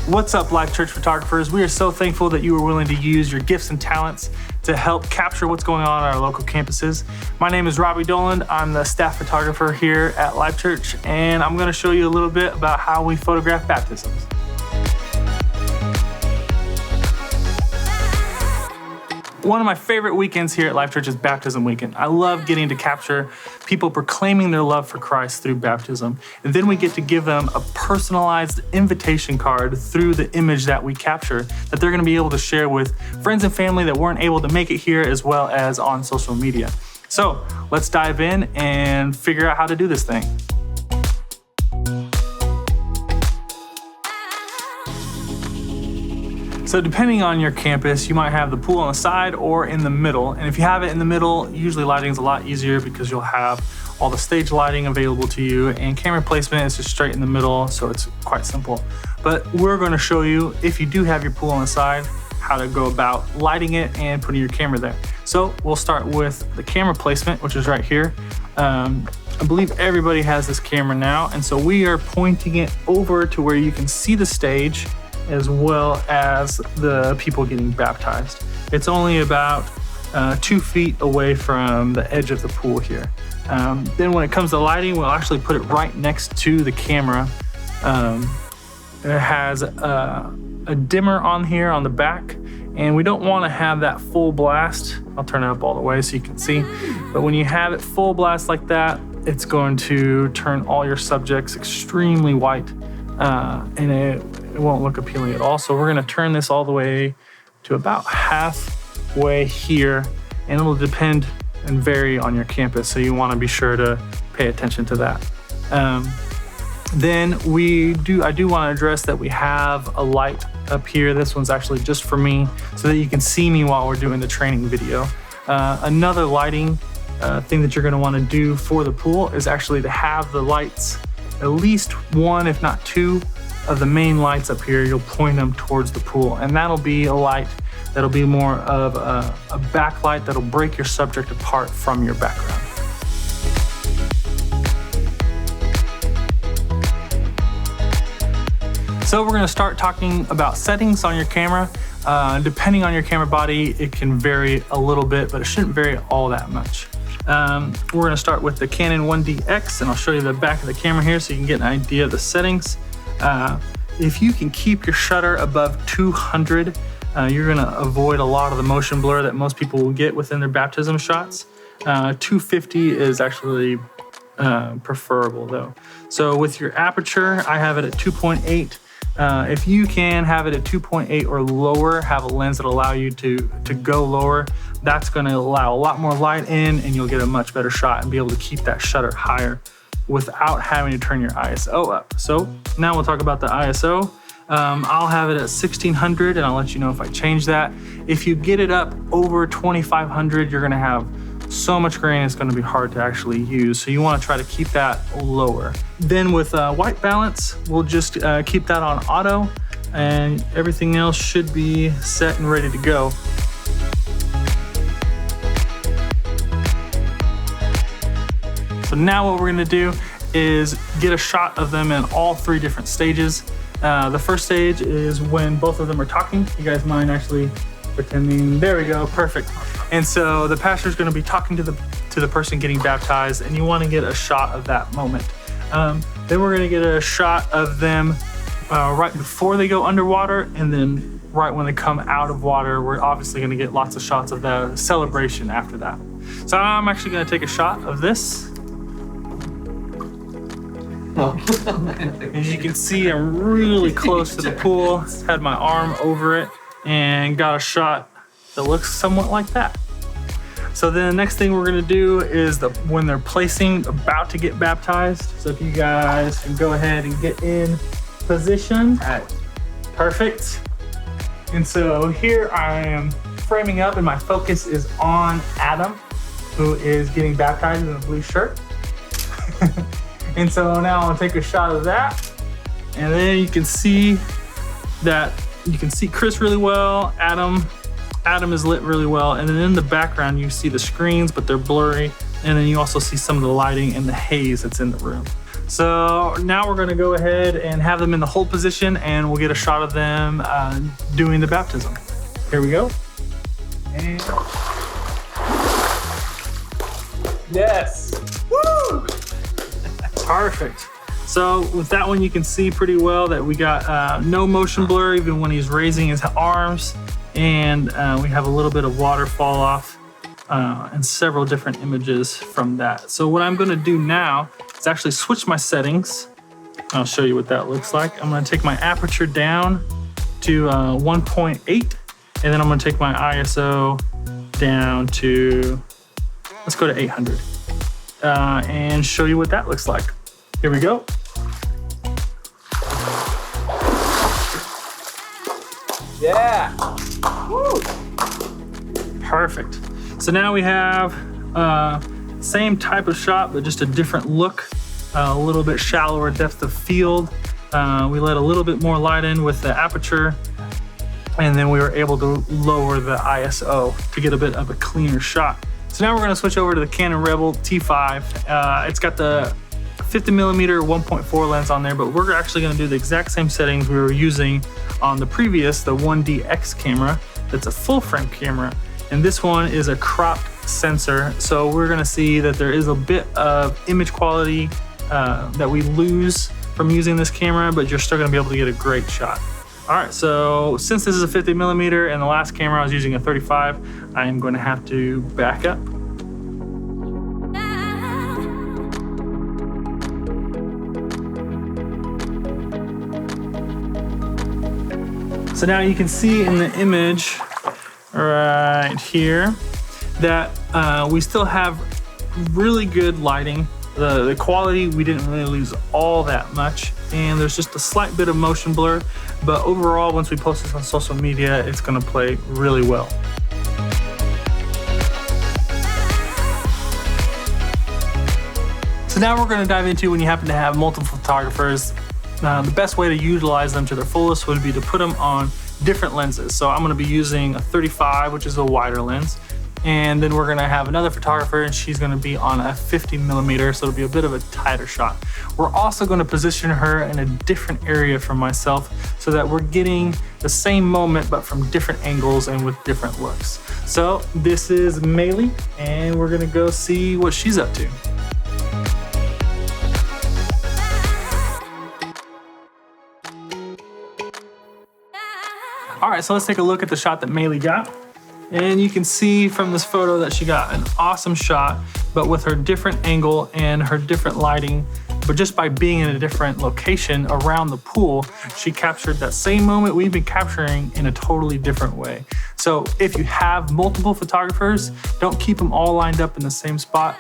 What's up, Life Church photographers? We are so thankful that you are willing to use your gifts and talents to help capture what's going on at our local campuses. My name is Robbie Doland. I'm the staff photographer here at Life Church, and I'm going to show you a little bit about how we photograph baptisms. One of my favorite weekends here at Life Church is Baptism Weekend. I love getting to capture people proclaiming their love for Christ through baptism. And then we get to give them a personalized invitation card through the image that we capture that they're gonna be able to share with friends and family that weren't able to make it here, as well as on social media. So let's dive in and figure out how to do this thing. So depending on your campus, you might have the pool on the side or in the middle. And if you have it in the middle, usually lighting is a lot easier because you'll have all the stage lighting available to you, and camera placement is just straight in the middle, so it's quite simple. But we're going to show you, if you do have your pool on the side, how to go about lighting it and putting your camera there. So we'll start with the camera placement, which is right here. I believe everybody has this camera now, and so we are pointing it over to where you can see the stage as well as the people getting baptized. It's only about 2 feet away from the edge of the pool here. Then when it comes to lighting, we'll actually put it right next to the camera. It has a dimmer on here on the back, and we don't want to have that full blast. I'll turn it up all the way so you can see. But when you have it full blast like that, it's going to turn all your subjects extremely white, and it won't look appealing at all. So we're going to turn this all the way to about halfway here, and it'll depend and vary on your campus, so you want to be sure to pay attention to that. Then I do want to address that we have a light up here. This one's actually just for me so that you can see me while we're doing the training video. Another lighting thing that you're going to want to do for the pool is actually to have the lights, at least one, if not two, of the main lights up here. You'll point them towards the pool, and that'll be a light that'll be more of a backlight that'll break your subject apart from your background. So we're going to start talking about settings on your camera. Depending on your camera body, it can vary a little bit, but it shouldn't vary all that much. We're going to start with the Canon 1DX, and I'll show you the back of the camera here so you can get an idea of the settings. If you can keep your shutter above 200, you're going to avoid a lot of the motion blur that most people will get within their baptism shots. 250 is actually preferable though. So with your aperture, I have it at 2.8. If you can have it at 2.8 or lower, have a lens that allow you to go lower, that's going to allow a lot more light in, and you'll get a much better shot and be able to keep that shutter higher without having to turn your ISO up. So now we'll talk about the ISO. I'll have it at 1600, and I'll let you know if I change that. If you get it up over 2500, you're gonna have so much grain, it's gonna be hard to actually use. So you wanna try to keep that lower. Then with white balance, we'll just keep that on auto, and everything else should be set and ready to go. So now what we're gonna do is get a shot of them in all 3 different stages. The first stage is when both of them are talking. You guys mind actually pretending? There we go, perfect. And so the pastor's gonna be talking to the person getting baptized, and you wanna get a shot of that moment. Then we're gonna get a shot of them right before they go underwater, and then right when they come out of water. We're obviously gonna get lots of shots of the celebration after that. So I'm actually gonna take a shot of this. As you can see, I'm really close to the pool, had my arm over it, and got a shot that looks somewhat like that. So then the next thing we're gonna do is when they're placing, about to get baptized. So if you guys can go ahead and get in position. All right. Perfect. And so here I am framing up, and my focus is on Adam, who is getting baptized in a blue shirt. And so now I'll take a shot of that, and then you can see Chris really well. Adam is lit really well, and then in the background you see the screens, but they're blurry, and then you also see some of the lighting and the haze that's in the room. So now we're gonna go ahead and have them in the hold position, and we'll get a shot of them doing the baptism. Here we go. And yes, woo! Perfect. So with that one, you can see pretty well that we got no motion blur even when he's raising his arms, and we have a little bit of water fall off and several different images from that. So what I'm gonna do now is actually switch my settings. I'll show you what that looks like. I'm gonna take my aperture down to 1.8, and then I'm gonna take my ISO down to, let's go to 800, and show you what that looks like. Here we go. Yeah. Woo. Perfect. So now we have same type of shot, but just a different look, a little bit shallower depth of field. We let a little bit more light in with the aperture, and then we were able to lower the ISO to get a bit of a cleaner shot. So now we're gonna switch over to the Canon Rebel T5. It's got the 50mm 1.4 lens on there, but we're actually gonna do the exact same settings we were using on the previous, the 1DX camera. That's a full frame camera. And this one is a cropped sensor. So we're gonna see that there is a bit of image quality that we lose from using this camera, but you're still gonna be able to get a great shot. All right, so since this is a 50mm and the last camera I was using a 35, I am going to have to back up. So now you can see in the image right here that we still have really good lighting. The quality, we didn't really lose all that much, and there's just a slight bit of motion blur, but overall, once we post this on social media, it's gonna play really well. So now we're gonna dive into when you happen to have multiple photographers. The best way to utilize them to their fullest would be to put them on different lenses. So I'm gonna be using a 35, which is a wider lens. And then we're gonna have another photographer, and she's gonna be on a 50mm, so it'll be a bit of a tighter shot. We're also gonna position her in a different area from myself so that we're getting the same moment, but from different angles and with different looks. So this is Maylee, and we're gonna go see what she's up to. All right, so let's take a look at the shot that Maylee got. And you can see from this photo that she got an awesome shot, but with her different angle and her different lighting, but just by being in a different location around the pool, she captured that same moment we've been capturing in a totally different way. So if you have multiple photographers, don't keep them all lined up in the same spot.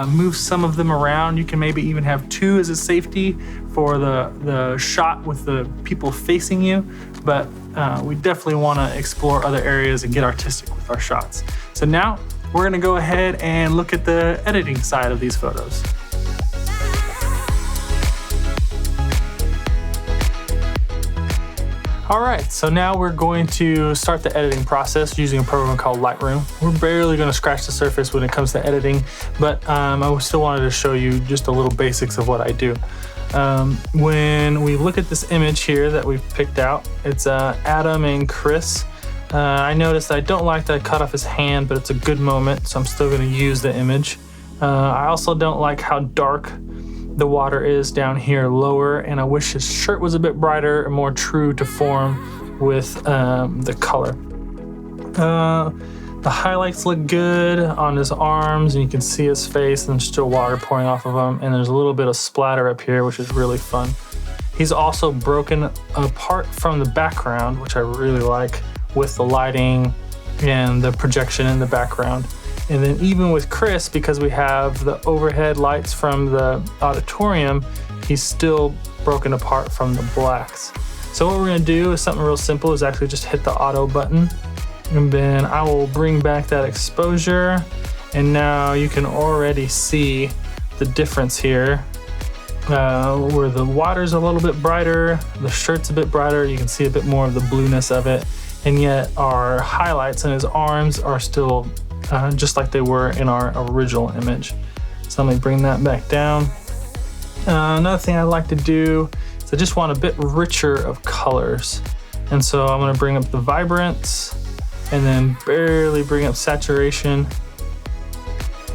Move some of them around. You can maybe even have two as a safety for the shot with the people facing you, but we definitely want to explore other areas and get artistic with our shots. So now we're going to go ahead and look at the editing side of these photos. All right, so now we're going to start the editing process using a program called Lightroom. We're barely going to scratch the surface when it comes to editing, but I still wanted to show you just a little basics of what I do. When we look at this image here that we've picked out, it's Adam and Chris. I noticed I don't like that I cut off his hand, but it's a good moment, so I'm still going to use the image. I also don't like how dark the water is down here lower, and I wish his shirt was a bit brighter and more true to form with the color. The highlights look good on his arms, and you can see his face and there's still water pouring off of him, and there's a little bit of splatter up here, which is really fun. He's also broken apart from the background, which I really like, with the lighting and the projection in the background. And then even with Chris, because we have the overhead lights from the auditorium, he's still broken apart from the blacks. So what we're gonna do is something real simple, is actually just hit the auto button, and then I will bring back that exposure. And now you can already see the difference here, where the water's a little bit brighter, the shirt's a bit brighter, you can see a bit more of the blueness of it, and yet our highlights in his arms are still just like they were in our original image. So let me bring that back down. Another thing I like to do is I just want a bit richer of colors. And so I'm gonna bring up the vibrance and then barely bring up saturation.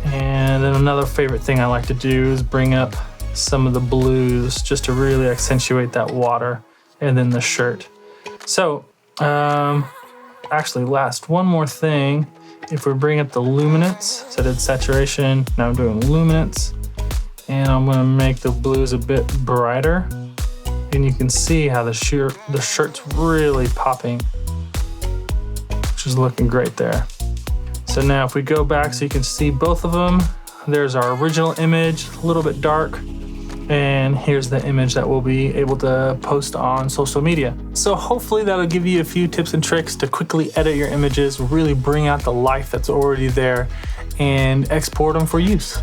And then another favorite thing I like to do is bring up some of the blues just to really accentuate that water and then the shirt. So actually last one more thing. If we bring up the luminance, so I did saturation, now I'm doing luminance. And I'm gonna make the blues a bit brighter. And you can see how the shirt's really popping, which is looking great there. So now if we go back so you can see both of them, there's our original image, a little bit dark, and here's the image that we'll be able to post on social media. So hopefully that'll give you a few tips and tricks to quickly edit your images, really bring out the life that's already there, and export them for use.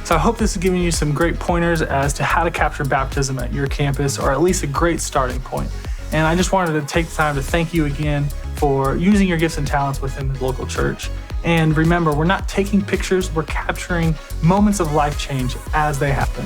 So I hope this is giving you some great pointers as to how to capture baptism at your campus, or at least a great starting point. And I just wanted to take the time to thank you again for using your gifts and talents within the local church. And remember, we're not taking pictures, we're capturing moments of life change as they happen.